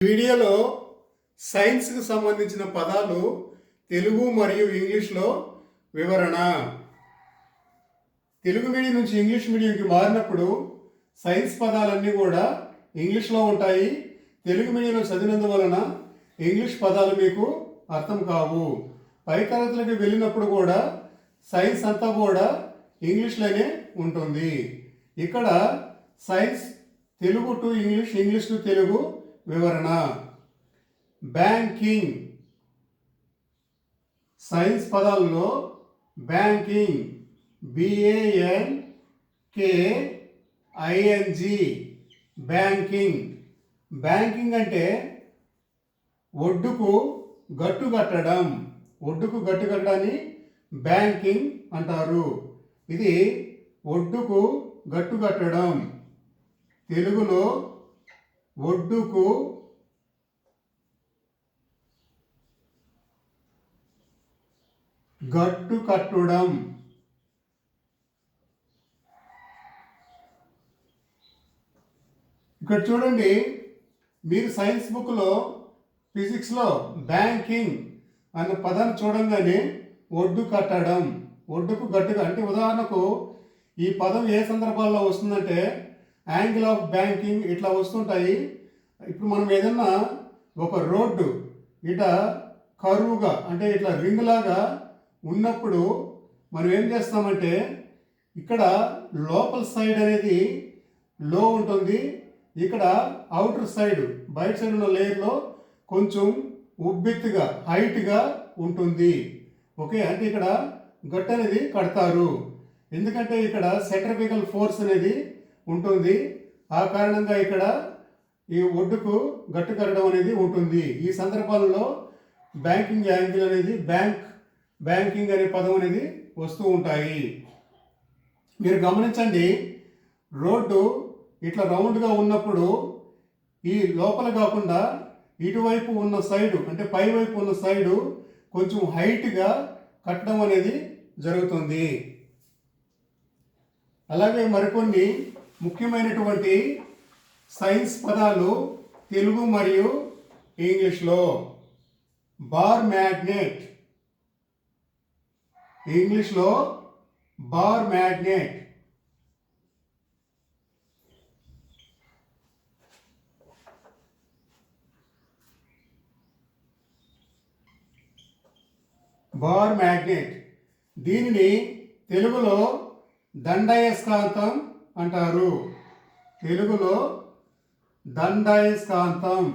వీడియోలో సైన్స్కి సంబంధించిన పదాలు తెలుగు మరియు ఇంగ్లీష్లో వివరణ. తెలుగు మీడియం నుంచి ఇంగ్లీష్ మీడియంకి మారినప్పుడు సైన్స్ పదాలన్నీ కూడా ఇంగ్లీష్లో ఉంటాయి. తెలుగు మీడియంలో చదివినందువలన ఇంగ్లీష్ పదాలు మీకు అర్థం కావు. పై తరగతులకు వెళ్ళినప్పుడు కూడా సైన్స్ అంతా కూడా ఇంగ్లీష్లోనే ఉంటుంది. ఇక్కడ science Telugu to English, English to Telugu వివరణ. బ్యాంకింగ్, సైన్స్ పదాల్లో బ్యాంకింగ్ BANKING, బ్యాంకింగ్. బ్యాంకింగ్ అంటే ఒడ్డుకు గట్టు కట్టడం. ఒడ్డుకు గట్టు కట్టడాన్ని బ్యాంకింగ్ అంటారు. ఇది ఒడ్డుకు గట్టు కట్టడం. తెలుగులో ఒడ్డుకు గట్టు కట్టడం. ఇక్కడ చూడండి, మీరు సైన్స్ బుక్లో ఫిజిక్స్లో బ్యాంకింగ్ అనే పదాన్ని చూడంగానే ఒడ్డు కట్టడం, ఒడ్డుకు గట్టుగా అంటే ఉదాహరణకు ఈ పదం ఏ సందర్భాల్లో వస్తుందంటే యాంగిల్ ఆఫ్ బ్యాంకింగ్ ఇట్లా వస్తుంటాయి. ఇప్పుడు మనం ఏదన్నా ఒక రోడ్డు ఇట కరువుగా అంటే ఇట్లా రింగ్ లాగా ఉన్నప్పుడు మనం ఏం చేస్తామంటే ఇక్కడ లోపల సైడ్ అనేది లో ఉంటుంది, ఇక్కడ అవుటర్ సైడ్ బయట సైడ్ ఉన్న లేయర్లో కొంచెం ఉబ్బెత్తుగా హైట్గా ఉంటుంది. ఓకే, అంటే ఇక్కడ గట్టు అనేది కడతారు. ఎందుకంటే ఇక్కడ సెంట్రిఫ్యూగల్ ఫోర్స్ అనేది ఉంటుంది. ఆ కారణంగా ఇక్కడ ఈ ఒడ్డుకు గట్టు కట్టడం అనేది ఉంటుంది. ఈ సందర్భాలలో బ్యాంకింగ్ యాంగిల్ అనేది బ్యాంకింగ్ అనే పదం అనేది వస్తూ ఉంటాయి. మీరు గమనించండి, రోడ్డు ఇట్లా రౌండ్గా ఉన్నప్పుడు ఈ లోపల కాకుండా ఇటువైపు ఉన్న సైడు అంటే పై వైపు ఉన్న సైడు కొంచెం హైట్గా కట్టడం అనేది జరుగుతుంది. అలాగే మరికొన్ని ముఖ్యమైనటువంటి సైన్స్ పదాలు తెలుగు మరియు ఇంగ్లీష్లో. బార్ మ్యాగ్నెట్, ఇంగ్లీష్లో బార్ మ్యాగ్నెట్. బార్ మ్యాగ్నెట్, దీనిని తెలుగులో దండయస్కాంతం అంటారు. తెలుగులో దండయస్కాంతం.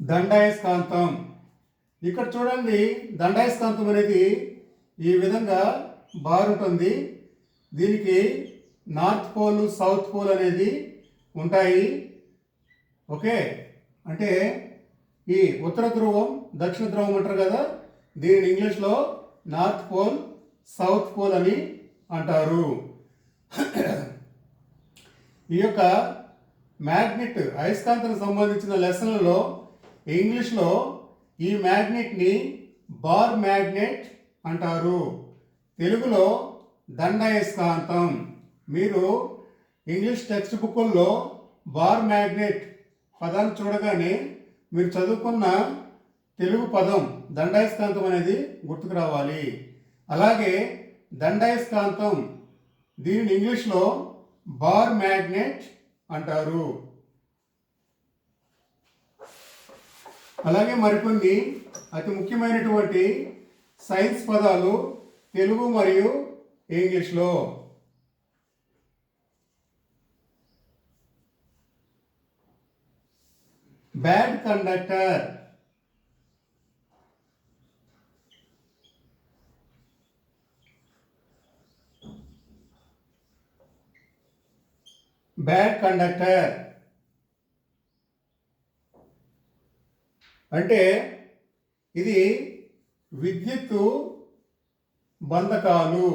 దండయస్కాంతం. ఇక్కడ చూడండి, దండయస్కాంతం అనేది ఈ విధంగా బార్ ఉంటుంది. దీనికి నార్త్ పోల్ సౌత్ పోల్ అనేది ఉంటాయి. ఓకే, అంటే ఈ ఉత్తర ధ్రువం దక్షిణ ధ్రువం అంటారు కదా, దీనిని ఇంగ్లీష్లో నార్త్ పోల్ సౌత్ పోల్ అని అంటారు. ఈ యొక్క మ్యాగ్నెట్ అయస్కాంతానికి సంబంధించిన లెసన్లలో ఇంగ్లీష్లో ఈ మ్యాగ్నెట్ని బార్ మ్యాగ్నెట్ అంటారు. తెలుగులో దండయస్కాంతం. మీరు ఇంగ్లీష్ టెక్స్ట్ బుక్కుల్లో బార్ మ్యాగ్నెట్ పదాన్ని చూడగానే మీరు చదువుకున్న తెలుగు పదం దండయస్కాంతం అనేది గుర్తుకు రావాలి. అలాగే దండయస్కాంతం దీనిని ఇంగ్లీష్లో బార్ మ్యాగ్నెట్ అంటారు. అలాగే మరికొన్ని అతి ముఖ్యమైనటువంటి సైన్స్ పదాలు తెలుగు మరియు ఇంగ్లీష్లో. బ్యాడ్ కండక్టర్, బ్యాడ్ కండక్టర్ అంటే ఇది విద్యుత్తు బంధకాలు.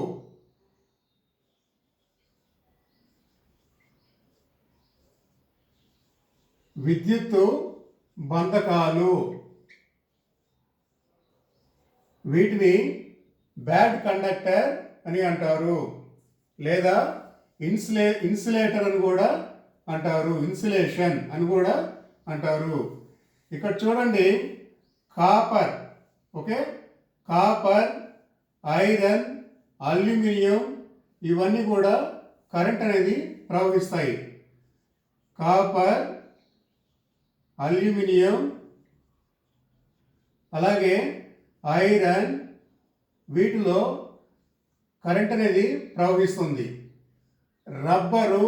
విద్యుత్తు బంధకాలు. వీటిని బ్యాడ్ కండక్టర్ అని అంటారు, లేదా ఇన్సులేటర్ అని కూడా అంటారు, ఇన్సులేషన్ అని కూడా అంటారు. ఇక్కడ చూడండి, copper, okay, copper, iron, aluminium ఇవన్నీ కూడా కరెంట్ అనేది ప్రవహిస్తాయి. కాపర్, అల్యూమినియం, అలాగే ఐరన్, వీటిలో కరెంట్ అనేది ప్రవహిస్తుంది. రబ్బరు,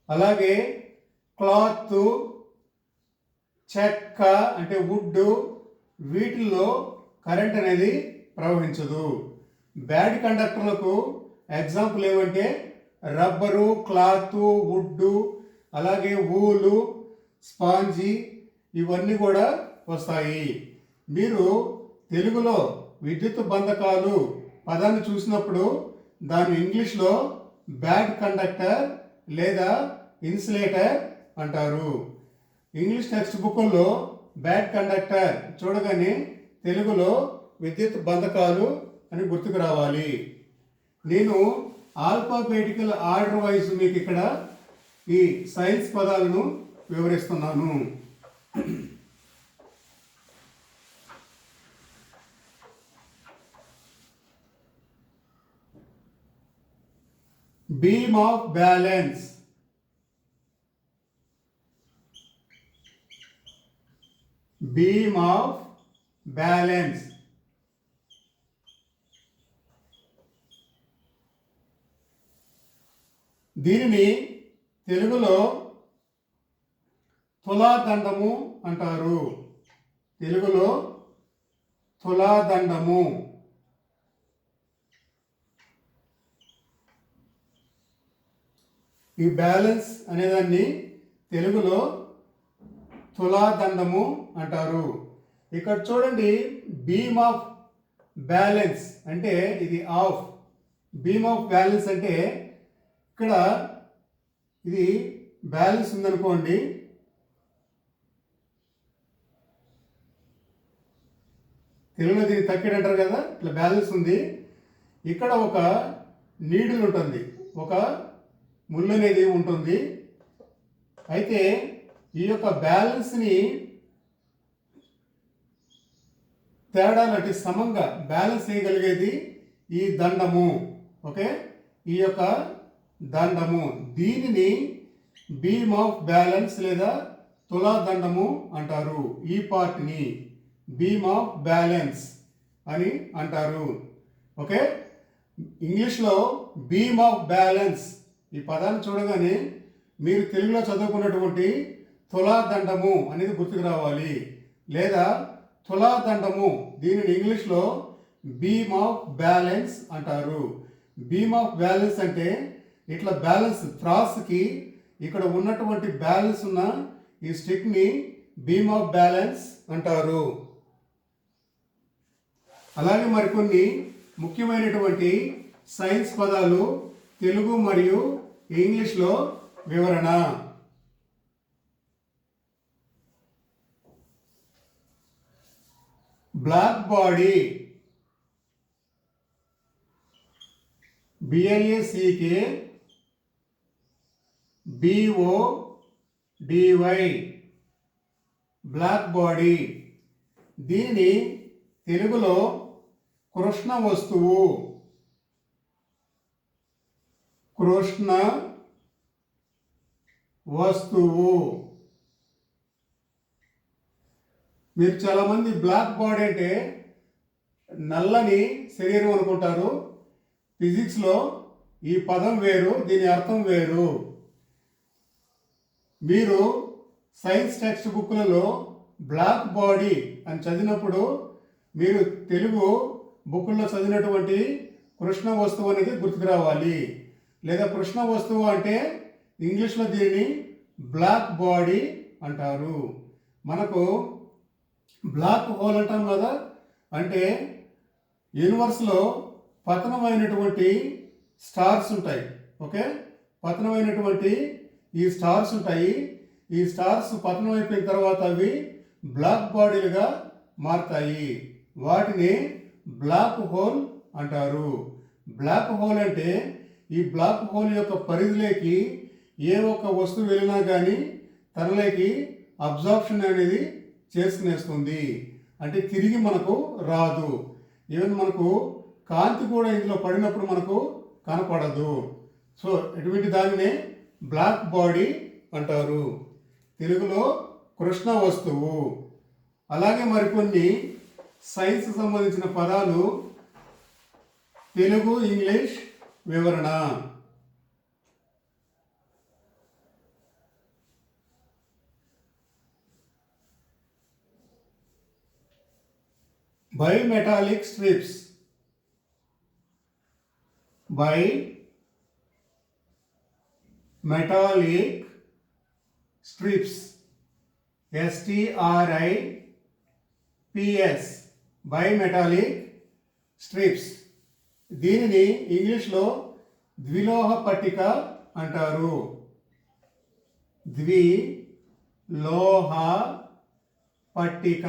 అలాగే క్లాత్, చెక్క అంటే వుడ్, వీటిల్లో కరెంట్ అనేది ప్రవహించదు. బ్యాడ్ కండక్టర్లకు ఎగ్జాంపుల్ ఏమంటే రబ్బరు, క్లాత్, వుడ్, అలాగే ఊలు, స్పాంజీ ఇవన్నీ కూడా వస్తాయి. మీరు తెలుగులో విద్యుత్ బంధకాలు పదాన్ని చూసినప్పుడు దాన్ని ఇంగ్లీష్లో బ్యాడ్ కండక్టర్ లేదా ఇన్సులేటర్ అంటారు. ఇంగ్లీష్ టెక్స్ట్ బుక్లో బ్యాడ్ కండక్టర్ చూడగానే తెలుగులో విద్యుత్ బంధకాలు అని గుర్తుకు రావాలి. నేను ఆల్ఫాబెటికల్ ఆర్డర్ వైజ్ మీకు ఇక్కడ ఈ సైన్స్ పదాలను వివరిస్తున్నాను. Beam of balance, beam of balance, దీనిని తెలుగులో తులాదండము అంటారు. తెలుగులో తులాదండము. ఈ బ్యాలెన్స్ అనేదాన్ని తెలుగులో తులాదండము అంటారు. ఇక్కడ చూడండి, బీమ్ ఆఫ్ బ్యాలెన్స్ అంటే ఇది ఆఫ్. బీమ్ ఆఫ్ బ్యాలెన్స్ అంటే ఇక్కడ ఇది బ్యాలెన్స్ ఉందనుకోండి, తెలుగులో దీన్ని తక్కెడు అంటారు కదా, ఇట్లా బ్యాలెన్స్ ఉంది. ఇక్కడ ఒక నీడిల్ ఉంటుంది, ఒక ముళ్ళు అనేది ఉంటుంది. అయితే ఈ యొక్క బ్యాలెన్స్ని తేడాలంటే సమంగా బ్యాలెన్స్ చేయగలిగేది ఈ దండము, ఓకే, ఈ యొక్క దండము. దీనిని బీమ్ ఆఫ్ బ్యాలెన్స్ లేదా తులాదండము అంటారు. ఈ పార్ట్ని బీమ్ ఆఫ్ బ్యాలెన్స్ అని అంటారు, ఓకే. ఇంగ్లీష్లో బీమ్ ఆఫ్ బ్యాలెన్స్ ఈ పదాన్ని చూడగానే మీరు తెలుగులో చదువుకున్నటువంటి తులాదండము అనేది గుర్తుకు రావాలి, లేదా తులాదండము దీనిని ఇంగ్లీష్లో బీమ్ ఆఫ్ బ్యాలెన్స్ అంటారు. బీమ్ ఆఫ్ బ్యాలెన్స్ అంటే ఇట్లా బ్యాలెన్స్ త్రాస్కి ఇక్కడ ఉన్నటువంటి బ్యాలెన్స్ ఉన్న ఈ స్టిక్ని బీమ్ ఆఫ్ బ్యాలెన్స్ అంటారు. అలాగే మరికొన్ని ముఖ్యమైనటువంటి సైన్స్ పదాలు తెలుగు మరియు ఇంగ్లీష్లో వివరణ. Black body, BLACK BODY, black body. దీనిని తెలుగులో కృష్ణ వస్తువు, కృష్ణ వస్తువు. మీరు చాలామంది బ్లాక్ బాడీ అంటే నల్లని శరీరం అనుకుంటారు. ఫిజిక్స్లో ఈ పదం వేరు, దీని అర్థం వేరు. మీరు సైన్స్ టెక్స్ట్ బుక్లలో బ్లాక్ బాడీ అని చదివినప్పుడు మీరు తెలుగు బుక్లో చదివినటువంటి కృష్ణ వస్తువు అనేది గుర్తుకు రావాలి. లేదా కృష్ణ వస్తువు అంటే ఇంగ్లీష్లో దీనిని బ్లాక్ బాడీ అంటారు. మనకు బ్లాక్ హోల్ అంటాం కదా, అంటే యూనివర్స్లో పతనమైనటువంటి స్టార్స్ ఉంటాయి, ఓకే. పతనమైనటువంటి ఈ స్టార్స్ ఉంటాయి. ఈ స్టార్స్ పతనం అయిపోయిన తర్వాత అవి బ్లాక్ బాడీలుగా మారుతాయి. వాటిని బ్లాక్ హోల్ అంటారు. బ్లాక్ హోల్ అంటే ఈ బ్లాక్ హోల్ యొక్క పరిధిలోకి ఏ ఒక్క వస్తువు వెళ్ళినా కానీ తనలోకి అబ్జార్ప్షన్ అనేది చేసుకునేస్తుంది. అంటే తిరిగి మనకు రాదు. ఈవెన్ మనకు కాంతి కూడా ఇందులో పడినప్పుడు మనకు కనపడదు. సో ఎటువంటి దానినే బ్లాక్ బాడీ అంటారు. తెలుగులో కృష్ణ వస్తువు. అలాగే మరికొన్ని సైన్స్ సంబంధించిన పదాలు తెలుగు ఇంగ్లీష్ వివరణ. Bimetallic strips. Bimetallic strips, STRIPS, bimetallic strips. దీనిని ఇంగ్లీష్లో ద్విలోహ పట్టిక అంటారు. ద్విలోహ పట్టిక,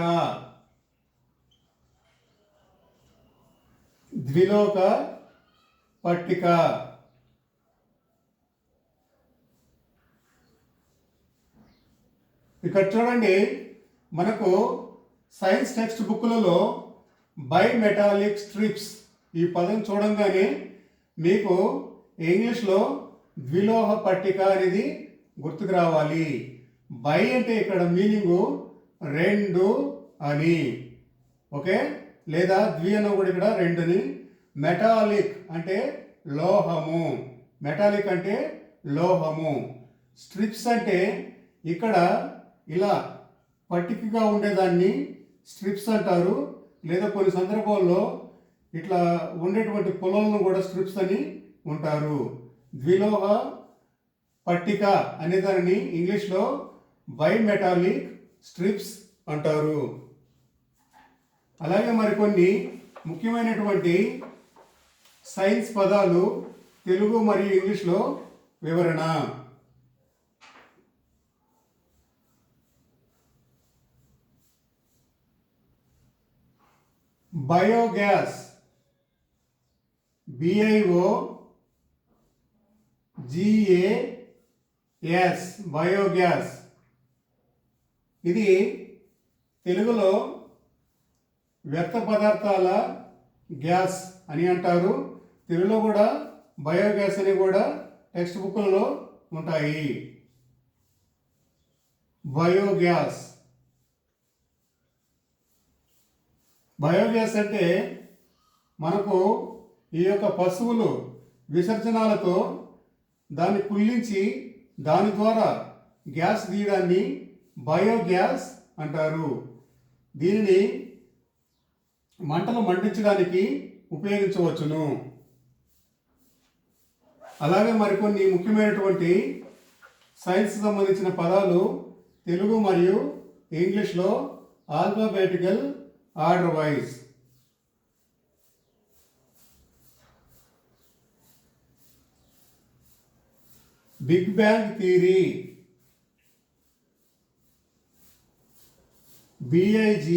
ద్విలోహ పట్టిక. ఇక్కడ చూడండి, మనకు సైన్స్ టెక్స్ట్ బుక్లలో బైమెటాలిక్ స్ట్రిప్స్ ఈ పదం చూడంగానే మీకు ఇంగ్లీష్లో ద్విలోహ పట్టిక అనేది గుర్తుకు రావాలి. బై అంటే ఇక్కడ మీనింగు రెండు అని, ఓకే, లేదా ద్వి అన్న కూడా ఇక్కడ రెండుని. మెటాలిక్ అంటే లోహము, మెటాలిక్ అంటే లోహము. స్ట్రిప్స్ అంటే ఇక్కడ ఇలా పట్టికగా ఉండేదాన్ని స్ట్రిప్స్ అంటారు. లేదా కొన్ని సందర్భాల్లో ఇట్లా ఉండేటువంటి పొలంను కూడా స్ట్రిప్స్ అని ఉంటారు. ద్విలోహ పట్టిక అనే దానిని ఇంగ్లీష్లో బైమెటాలిక్ స్ట్రిప్స్ అంటారు. అలాగే మరికొన్ని ముఖ్యమైనటువంటి సైన్స్ పదాలు తెలుగు మరియు ఇంగ్లీష్లో వివరణ. Biogas, BIOGAS, biogas. ఇది తెలుగులో వ్యర్థ పదార్థాల గ్యాస్ అని అంటారు. తెలుగులో కూడా బయోగ్యాస్ అని కూడా టెక్స్ట్ బుక్లలో ఉంటాయి. బయోగ్యాస్. బయోగ్యాస్ అంటే మనకు ఈ యొక్క పశువులు విసర్జనాలతో దాన్ని కుళ్ళించి దాని ద్వారా గ్యాస్ తీయడాన్ని బయోగ్యాస్ అంటారు. దీనిని మంటలు మండించడానికి ఉపయోగించవచ్చును. అలాగే మరికొన్ని ముఖ్యమైనటువంటి సైన్స్ సంబంధించిన పదాలు తెలుగు మరియు ఇంగ్లీష్లో alphabetical order wise. Big bang theory, BIG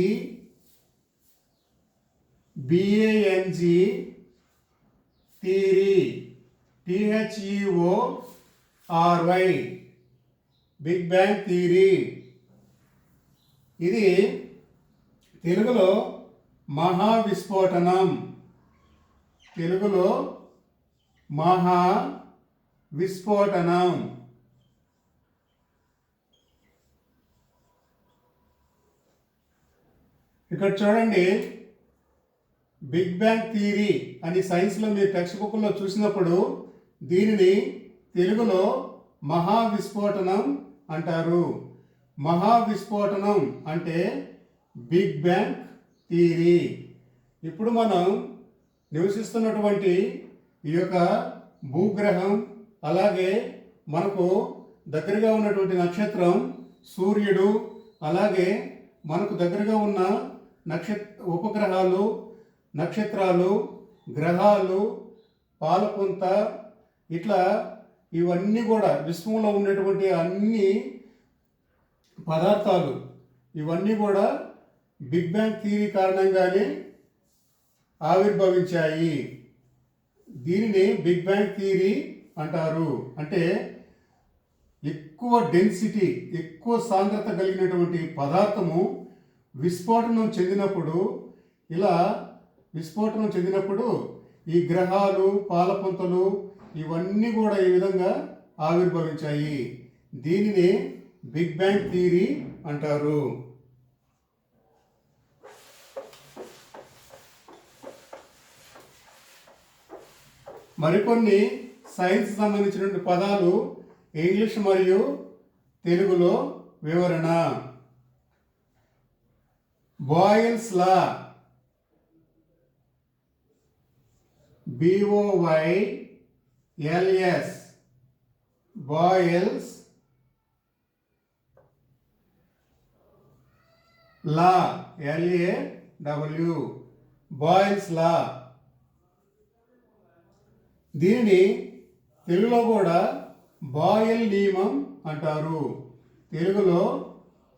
theory, THEORY, big bang theory. ఇది తెలుగులో మహావిస్ఫోటనం. తెలుగులో మహావిస్ఫోటనం. ఇక్కడ చూడండి, బిగ్ బ్యాంగ్ థియరీ అని సైన్స్లో మీరు టెక్స్ట్ బుక్లో చూసినప్పుడు దీనిని తెలుగులో మహావిస్ఫోటనం అంటారు. మహావిస్ఫోటనం అంటే బిగ్ బ్యాంగ్ థియరీ. ఇప్పుడు మనం నివసిస్తున్నటువంటి ఈ యొక్క భూగ్రహం, అలాగే మనకు దగ్గరగా ఉన్నటువంటి నక్షత్రం సూర్యుడు, అలాగే మనకు దగ్గరగా ఉన్న ఉపగ్రహాలు, నక్షత్రాలు, గ్రహాలు, పాలపుంత, ఇట్లా ఇవన్నీ కూడా విశ్వంలో ఉన్నటువంటి అన్ని పదార్థాలు ఇవన్నీ కూడా బిగ్ బ్యాంగ్ థియరీ కారణంగానే ఆవిర్భవించాయి. దీనిని బిగ్ బ్యాంగ్ థియరీ అంటారు. అంటే ఎక్కువ డెన్సిటీ, ఎక్కువ సాంద్రత కలిగినటువంటి పదార్థము విస్ఫోటనం చెందినప్పుడు ఈ గ్రహాలు, పాలపుంతలు ఇవన్నీ కూడా ఈ విధంగా ఆవిర్భవించాయి. దీనిని బిగ్ బ్యాంగ్ థియరీ అంటారు. మరికొన్ని సైన్స్ సంబంధించినటువంటి పదాలు ఇంగ్లీష్ మరియు తెలుగులో వివరణ. బాయిల్స్ లా, BOYLS, బాయిల్స్ లా, LAW, బాయిల్స్ లా. దీనిని తెలుగులో కూడా బాయల్ నియమం అంటారు. తెలుగులో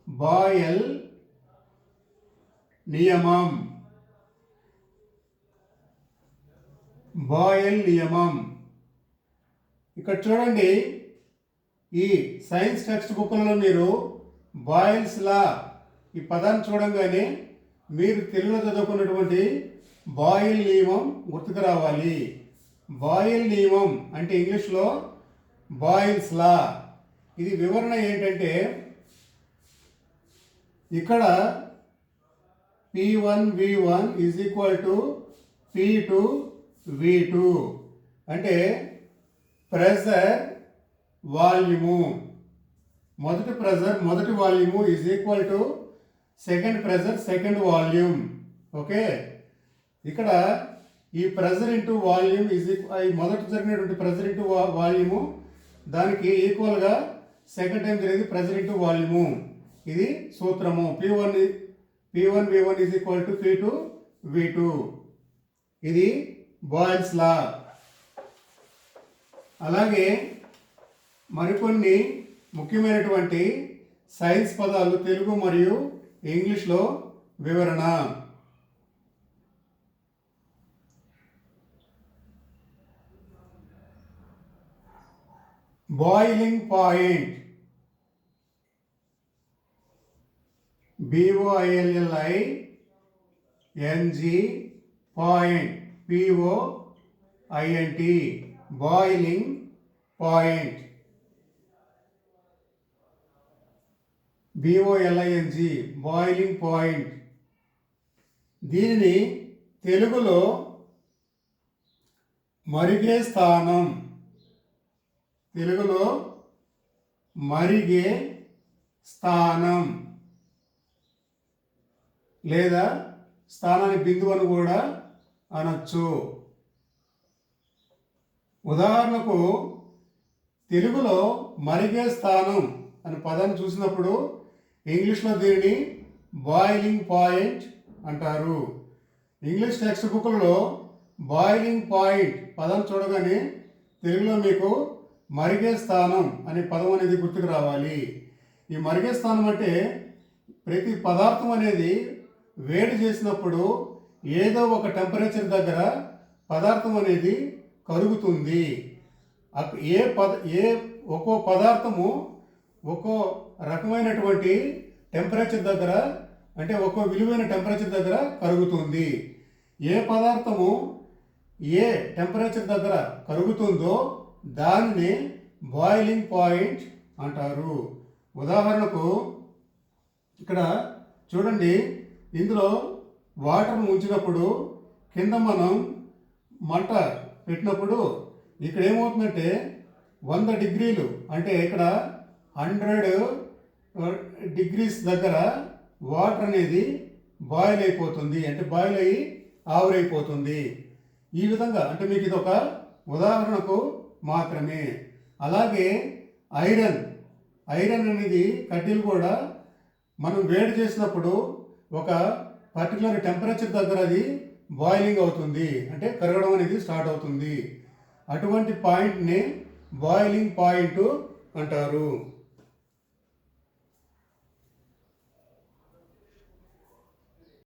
బాయల్ నియమం, బాయల్ నియమం. ఇక్కడ చూడండి, ఈ సైన్స్ టెక్స్ట్ బుక్లలో మీరు బాయిల్స్ లా ఈ పదాన్ని చూడంగానే మీరు తెలుగులో చదువుకున్నటువంటి బాయల్ నియమం గుర్తుకు రావాలి. బాయల్ నియమం అంటే ఇంగ్లీష్లో బాయిల్స్ లా. ఇది వివరణ ఏంటంటే, ఇక్కడ P1V1 = P2V2 అంటే ప్రెజర్, వాల్యూము. మొదటి ప్రెజర్, మొదటి volume = second pressure, second volume. Okay, ఇక్కడ ఈ ప్రెజర్ ఇంటూ వాల్యూమ్ మొదట జరిగినటువంటి ప్రెజర్ ఇంటూ వాల్యూము దానికి ఈక్వల్గా సెకండ్ టైం జరిగేది ప్రెజర్ ఇంటూ వాల్యూము. ఇది సూత్రము. P1V1 = P2V2. ఇది బాయిల్స్ లా. అలాగే మరికొన్ని ముఖ్యమైనటువంటి సైన్స్ పదాలు తెలుగు మరియు ఇంగ్లీష్లో వివరణ. Boiling point, BOILLING, point, POINT, boiling point. BOILING, boiling point. దీనిని తెలుగులో మరిగే స్థానం, తెలుగులో మరిగే స్థానం లేదా స్థానాన్ని బిందువు అని కూడా అనొచ్చు. ఉదాహరణకు తెలుగులో మరిగే స్థానం అనే పదాన్ని చూసినప్పుడు ఇంగ్లీష్లో దీనిని బాయిలింగ్ పాయింట్ అంటారు. ఇంగ్లీష్ టెక్స్ట్ బుక్లలో బాయిలింగ్ పాయింట్ పదం చూడగానే తెలుగులో మీకు మరిగే స్థానం అనే పదం అనేది గుర్తుకు రావాలి. ఈ మరిగే స్థానం అంటే ప్రతి పదార్థం అనేది వేడి చేసినప్పుడు ఏదో ఒక టెంపరేచర్ దగ్గర పదార్థం అనేది కరుగుతుంది. ఒక్కో పదార్థము ఒక్కో రకమైనటువంటి టెంపరేచర్ దగ్గర, అంటే ఒక్కో విలువైన టెంపరేచర్ దగ్గర కరుగుతుంది. ఏ పదార్థము ఏ టెంపరేచర్ దగ్గర కరుగుతుందో దానిని బాయిలింగ్ పాయింట్ అంటారు. ఉదాహరణకు ఇక్కడ చూడండి, ఇందులో వాటర్ ఉంచినప్పుడు కింద మనం మంట పెట్టినప్పుడు ఇక్కడ ఏమవుతుందంటే 100 డిగ్రీలు, అంటే ఇక్కడ 100 డిగ్రీస్ దగ్గర వాటర్ అనేది బాయిల్ అయిపోతుంది, అంటే బాయిల్ అయ్యి ఆవిరైపోతుంది. ఈ విధంగా అంటే మీకు ఇది ఒక ఉదాహరణకు మాత్రమే. అలాగే ఐరన్ అనేది కడ్డీలు కూడా మనం వేడి చేసినప్పుడు ఒక పర్టికులర్ టెంపరేచర్ దగ్గర అది బాయిలింగ్ అవుతుంది, అంటే కరగడం అనేది స్టార్ట్ అవుతుంది. అటువంటి పాయింట్ని బాయిలింగ్ పాయింట్ అంటారు.